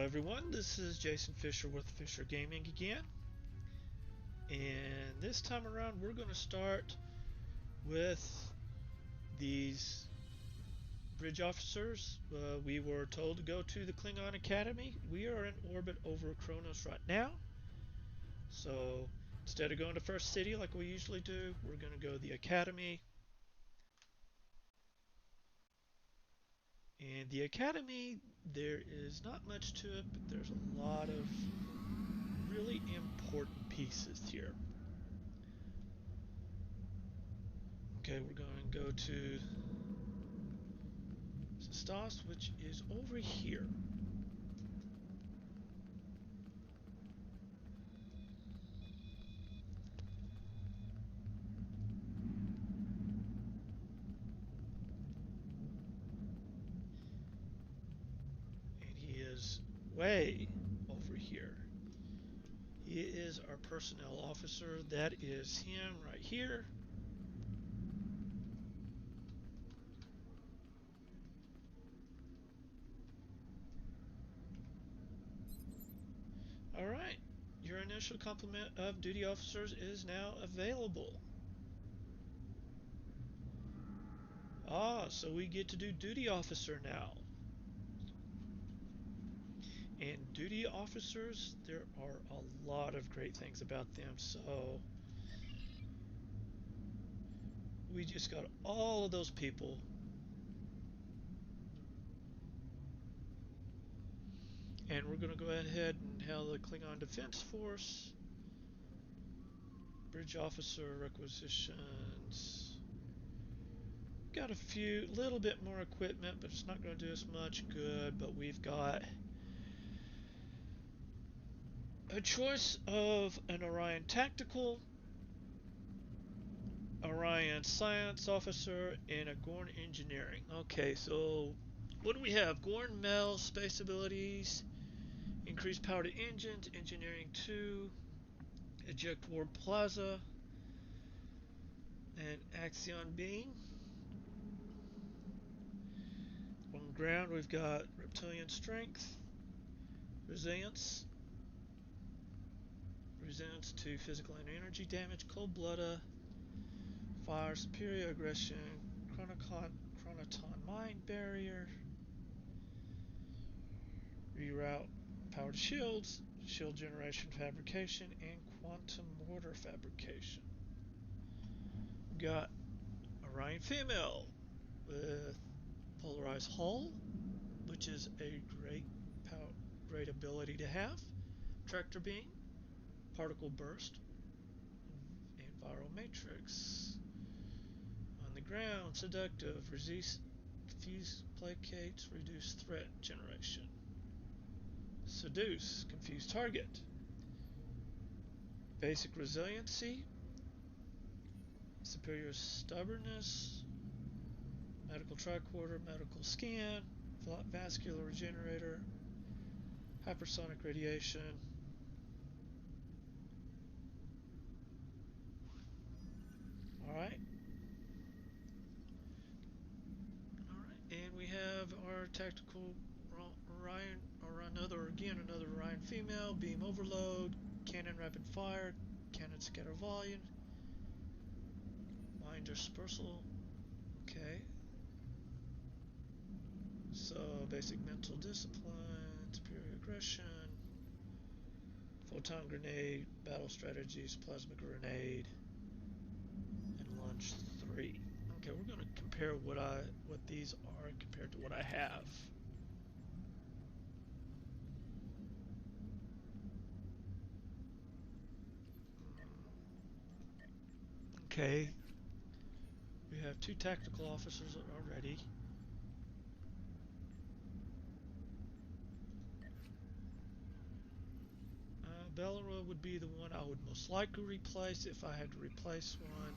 everyone, this is Jason Fisher with Fisher Gaming again, and this time around we're going to start with these bridge officers. We were told to go to the Klingon Academy. We are in orbit over Kronos right now, so instead of going to First City like we usually do, we're going to go to the Academy. And the Academy, there is not much to it, but there's a lot of really important pieces here. Okay, we're going to go to Stas, which is over here. And he is way over here. He is our personnel officer. That is him right here. Alright, your initial complement of duty officers is now available. So we get to do duty officer now. And duty officers, there are a lot of great things about them, so we just got all of those people. And we're going to go ahead and hail the Klingon Defense Force. Bridge officer requisitions. Got a little bit more equipment, but it's not going to do us much good. But we've got a choice of an Orion Tactical, Orion Science Officer, and a Gorn Engineering. Okay, so what do we have? Gorn Mel, space abilities, increased power to engines, Engineering 2, Eject Warp Plaza, and Axion Beam. On ground, we've got Reptilian Strength, Resilience to physical and energy damage, Cold Blooded, Fire, Superior Aggression, Chronoton Mind Barrier, Reroute Power to Shields, Shield Generation Fabrication, and Quantum Mortar Fabrication. We've got Orion Female with Polarized Hull, which is a great ability to have. Tractor Beam, Particle Burst, and Viral Matrix. On the ground, Seductive, Fuse Placates, Reduce Threat Generation. Seduce, Confuse Target. Basic Resiliency, Superior Stubbornness, Medical Tricorder, Medical Scan, Vascular Regenerator, Hypersonic Radiation. Alright. And we have our tactical Orion, or another Orion Female, Beam Overload, Cannon Rapid Fire, Cannon Scatter Volume, Mind Dispersal. Okay. So, basic mental discipline, superior aggression, photon grenade, battle strategies, plasma grenade, and launch 3. Okay, we're going to compare what these are compared to what I have. Okay, we have 2 tactical officers already. Bellara would be the one I would most likely replace if I had to replace one.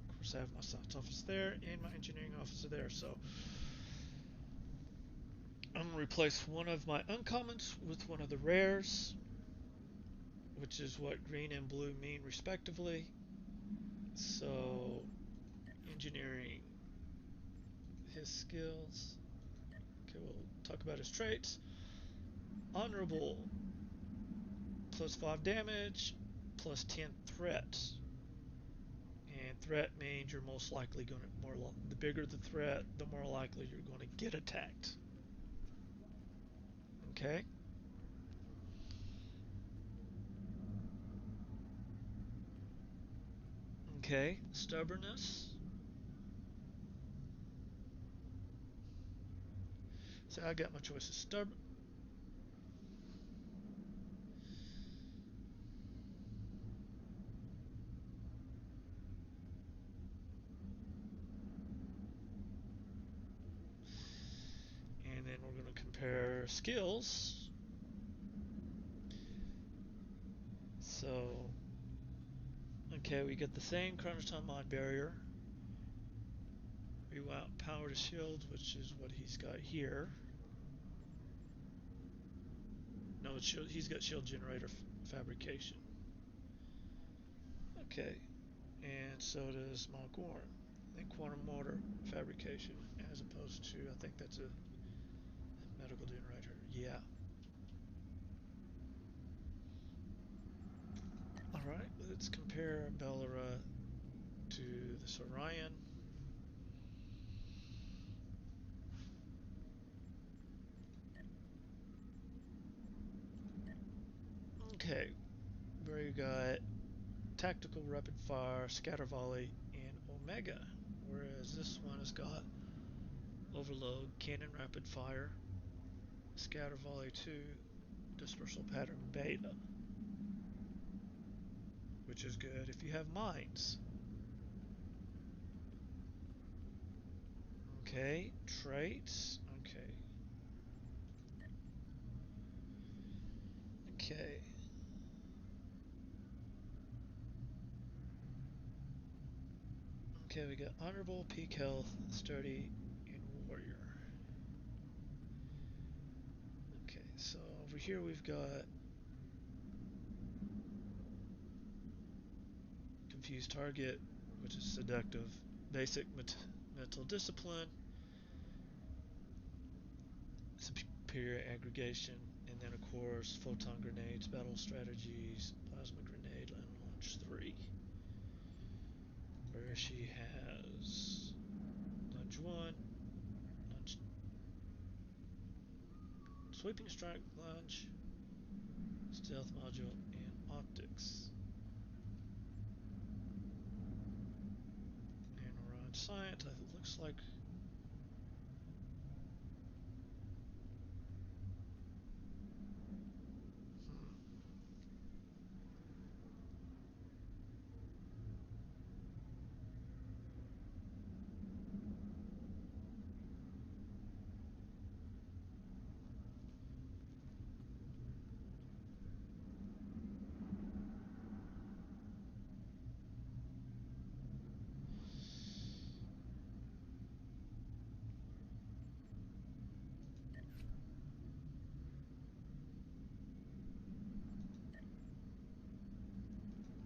Of course, I have my science office there and my engineering officer there, so I'm going to replace one of my uncommons with one of the rares, which is what green and blue mean respectively. So engineering. His skills. Okay, we'll talk about his traits. Honorable, plus 5 damage, plus 10 threat. And threat means you're most likely going to the bigger the threat, the more likely you're going to get attacked. Okay. Okay, stubbornness. So I got my choices. Stubborn. And then we're going to compare skills. So, okay, we get the same crunch time mind barrier. Reroute power to shields, which is what he's got here. No, it's shield, he's got shield generator fabrication. Okay, and so does Mach Warren. And quantum motor fabrication, as opposed to, I think that's a medical generator. Yeah. Alright, let's compare Bellara to the Sorion. Okay, we got tactical rapid fire, scatter volley, and Omega. Whereas this one has got overload, cannon rapid fire, scatter volley 2, dispersal pattern beta. Which is good if you have mines. Okay, traits. Okay. Okay. Okay, we got honorable, peak health, sturdy, and warrior. Okay, so over here we've got confused target, which is seductive, basic mental discipline, superior aggregation, and then of course photon grenades, battle strategies, plasma grenade, and launch 3. Where she has lunge 1, lunge, sweeping strike lunge, stealth module, and optics. And we're on science. It looks like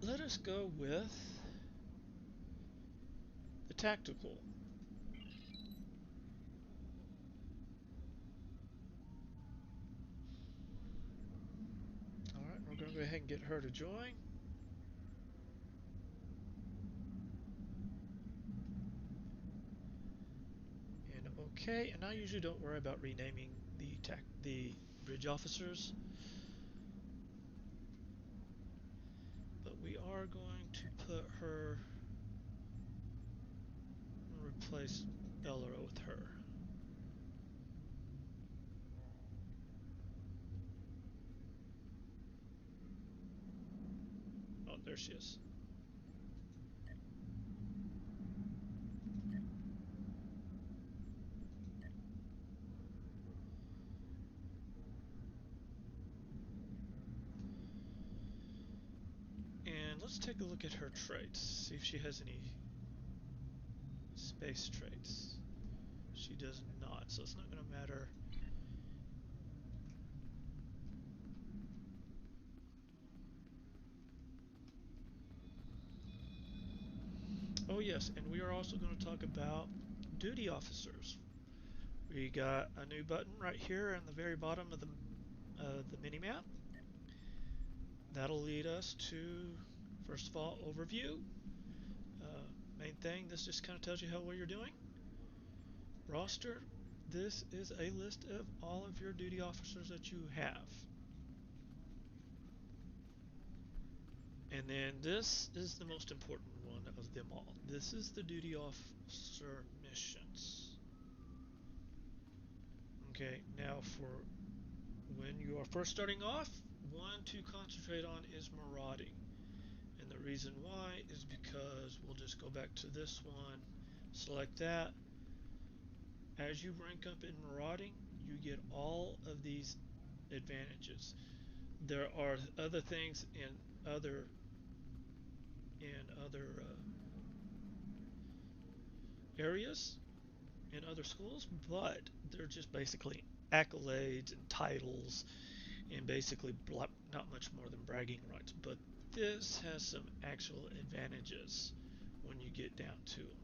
let us go with the tactical. Alright, we're going to go ahead and get her to join. And okay, and I usually don't worry about renaming the bridge officers. But we are going to put her, replace Bellara with her. Oh, there she is. And let's take a look at her traits, see if she has any space traits. She does not, so it's not going to matter. Oh yes, and we are also going to talk about duty officers. We got a new button right here in the very bottom of the mini map. That'll lead us to, first of all, overview. Main thing, this just kind of tells you how well you're doing. Roster, this is a list of all of your duty officers that you have. And then this is the most important one of them all. This is the duty officer missions. Okay, now for when you are first starting off, one to concentrate on is marauding. And the reason why is because we'll just go back to this one, select that. As you rank up in marauding, you get all of these advantages. There are other things in other areas in other schools, but they're just basically accolades and titles and basically not much more than bragging rights. But this has some actual advantages when you get down to them.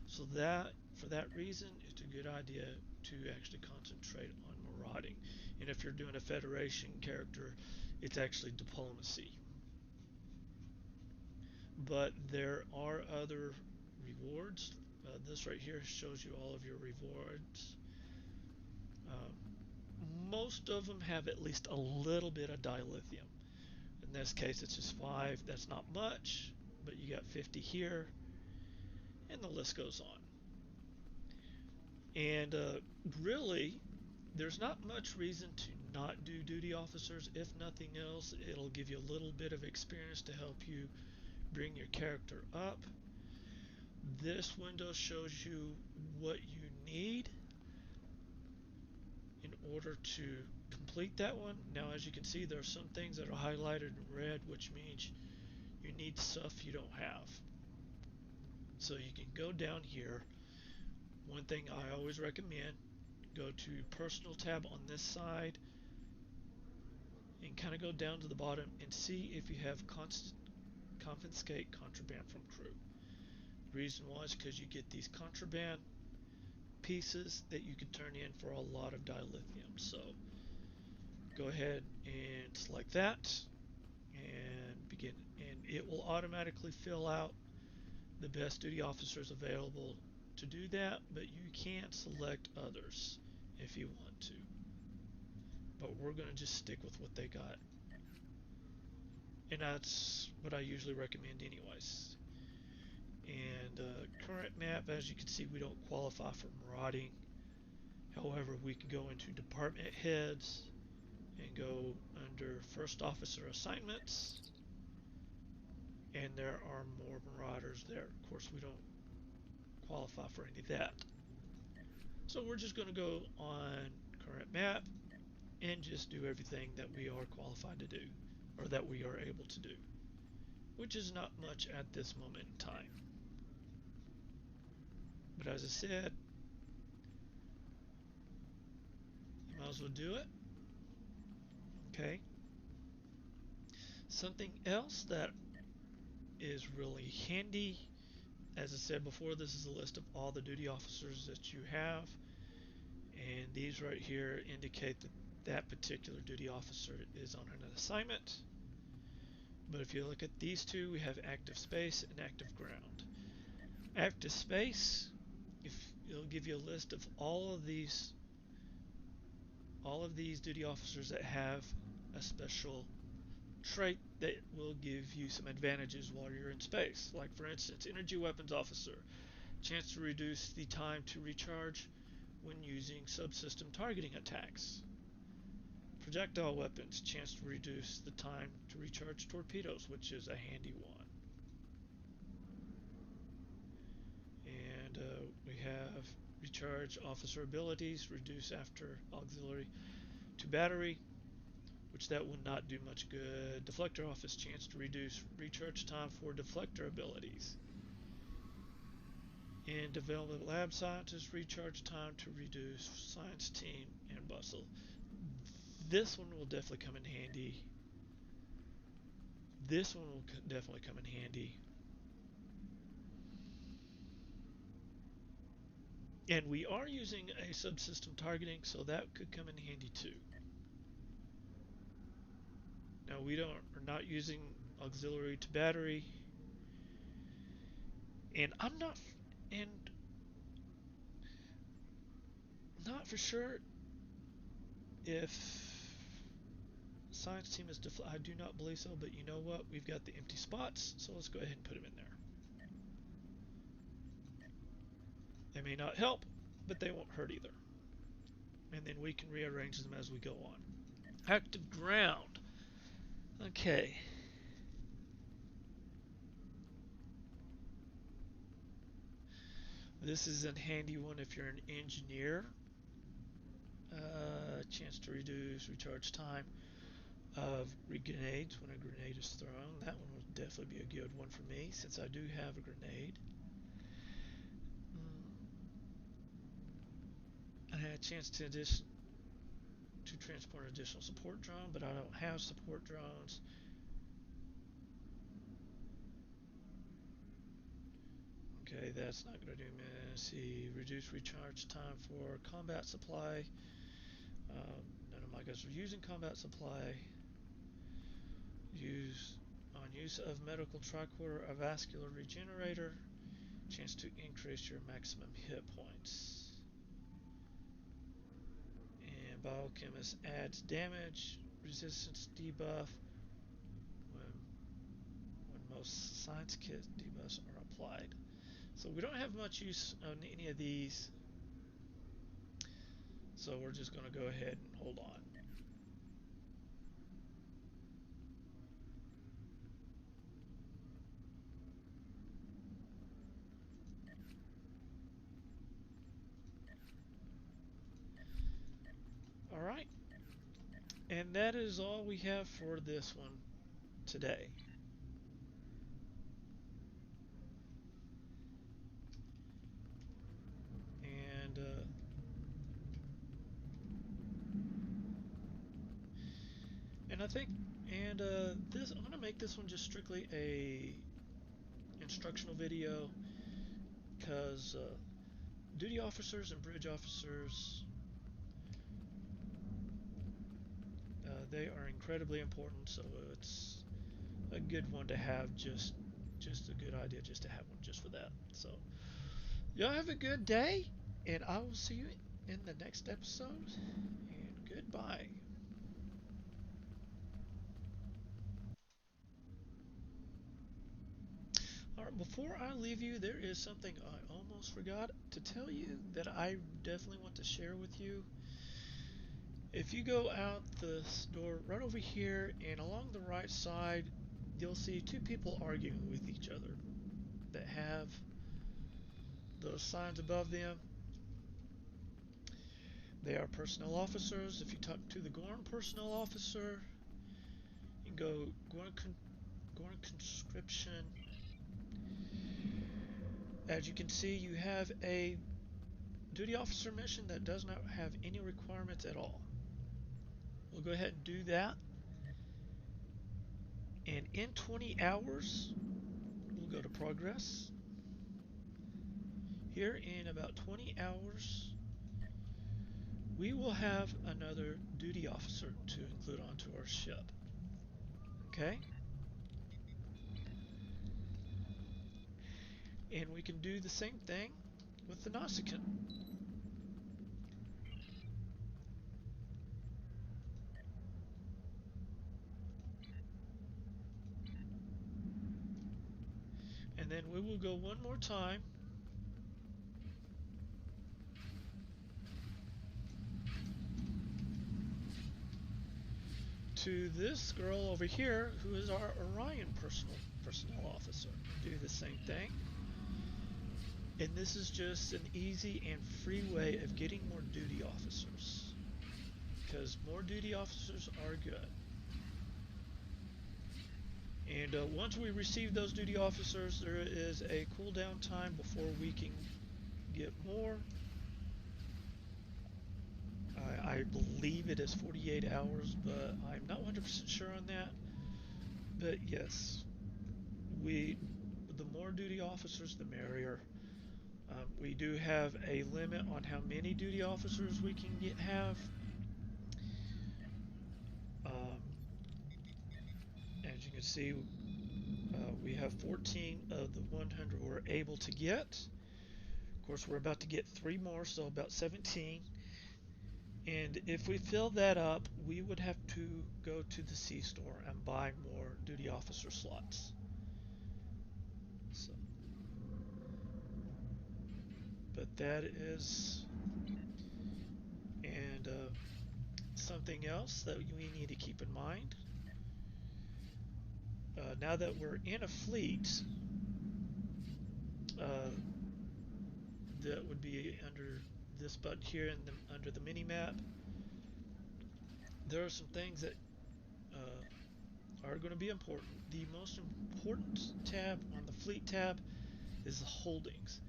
So that, for that reason, it's a good idea to actually concentrate on marauding. And if you're doing a Federation character, it's actually diplomacy. But there are other rewards. This right here shows you all of your rewards. Um, Most of them have at least a little bit of dilithium. In this case, it's just 5. That's not much, but you got 50 here, and the list goes on. And really, there's not much reason to not do duty officers. If nothing else, it'll give you a little bit of experience to help you bring your character up. This window shows you what you need in order to complete that one. Now, as you can see, there are some things that are highlighted in red, which means you need stuff you don't have. So you can go down here. One thing I always recommend, go to personal tab on this side and kind of go down to the bottom and see if you have confiscate contraband from crew. The reason why is because you get these contraband pieces that you can turn in for a lot of dilithium. So go ahead and select that and begin, and it will automatically fill out the best duty officers available to do that, but you can select others if you want to. But we're going to just stick with what they got. And that's what I usually recommend anyways. And current map, as you can see, we don't qualify for marauding. However, we can go into department heads and go under first officer assignments, and there are more marauders there. Of course, we don't qualify for any of that. So we're just going to go on current map and just do everything that we are qualified to do, or that we are able to do, which is not much at this moment in time. But as I said, you might as well do it. Okay. Something else that is really handy, as I said before, this is a list of all the duty officers that you have, and these right here indicate that that particular duty officer is on an assignment. But if you look at these two, we have active space and active ground. Active space, if it'll give you a list of all of these duty officers that have a special trait that will give you some advantages while you're in space. Like for instance, energy weapons officer, chance to reduce the time to recharge when using subsystem targeting attacks. Projectile weapons, chance to reduce the time to recharge torpedoes, which is a handy one. And we have recharge officer abilities, reduce after auxiliary to battery, which that would not do much good. Deflector office, chance to reduce recharge time for deflector abilities. And development lab scientist, recharge time to reduce science team and bustle. This one will definitely come in handy. This one will definitely come in handy. And we are using a subsystem targeting, so that could come in handy too. Now are not using auxiliary to battery, and I'm and not for sure if science team is I do not believe so, but you know what? We've got the empty spots, so let's go ahead and put them in there. They may not help, but they won't hurt either. And then we can rearrange them as we go on. Active ground. Okay. This is a handy one if you're an engineer. Chance to reduce recharge time of grenades when a grenade is thrown. That one would definitely be a good one for me since I do have a grenade. I had a chance to transport an additional support drone, but I don't have support drones. Okay, that's not going to do me. See, reduce recharge time for combat supply. None of my guys are using combat supply. Use of medical tricorder, a vascular regenerator. Chance to increase your maximum hit points. And biochemist adds damage resistance debuff when most science kit debuffs are applied. So we don't have much use on any of these. So we're just going to go ahead and hold on. All right. And that is all we have for this one today. And I think, this I'm gonna make this one just strictly a instructional video because duty officers and bridge officers, they are incredibly important. So it's a good one to have. Just a good idea just to have one just for that. So y'all have a good day, and I will see you in the next episode. And goodbye. Alright, before I leave you, there is something I almost forgot to tell you that I definitely want to share with you. If you go out the door right over here and along the right side, you'll see two people arguing with each other that have those signs above them. They are personnel officers. If you talk to the Gorn personnel officer, you can go Gorn conscription. As you can see, you have a duty officer mission that does not have any requirements at all. We'll go ahead and do that. And in 20 hours, we'll go to progress. Here in about 20 hours, we will have another duty officer to include onto our ship. Okay? And we can do the same thing with the Nausicaan. And then we will go one more time to this girl over here who is our Orion personnel officer. Do the same thing. And this is just an easy and free way of getting more duty officers, because more duty officers are good. And once we receive those duty officers, there is a cooldown time before we can get more. I believe it is 48 hours, but I'm not 100% sure on that. But yes, the more duty officers, the merrier. We do have a limit on how many duty officers we can have. Um, as you can see, we have 14 of the 100 we're able to get. Of course, we're about to get 3 more, so about 17. And if we fill that up, we would have to go to the C store and buy more duty officer slots. So, but that is, and something else that we need to keep in mind. Now that we're in a fleet, uh, that would be under this button here in under the mini map. There are some things that are going to be important. The most important tab on the fleet tab is the holdings.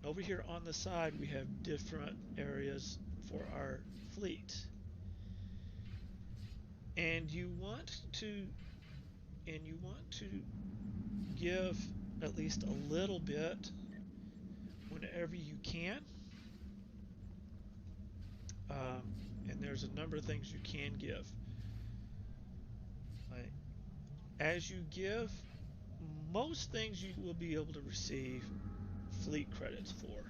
Over here on the side we have different areas for our fleet. And you want to give at least a little bit whenever you can. And there's a number of things you can give. Right. As you give, most things you will be able to receive fleet credits for.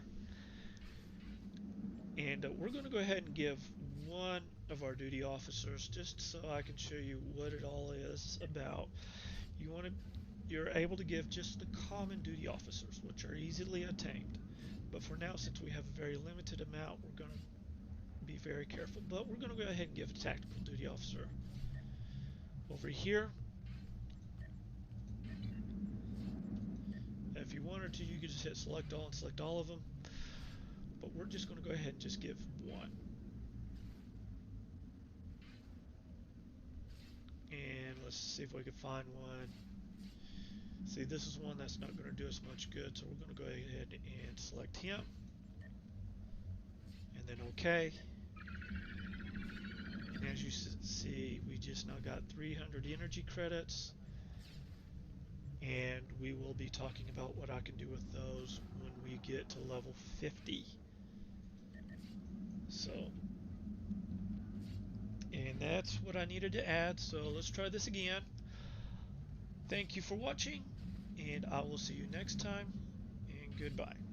And we're going to go ahead and give one of our duty officers just so I can show you what it all is about. You're able to give just the common duty officers, which are easily attained. But for now, since we have a very limited amount, we're going to be very careful. But we're going to go ahead and give a tactical duty officer. Over here, if you wanted to, you could just hit select all and select all of them. But we're just going to go ahead and just give one. And let's see if we can find one. See, this is one that's not going to do us much good, so we're going to go ahead and select him. And then OK. And as you see, we just now got 300 energy credits. And we will be talking about what I can do with those when we get to level 50. So, and that's what I needed to add. So let's try this again. Thank you for watching, and I will see you next time, and goodbye.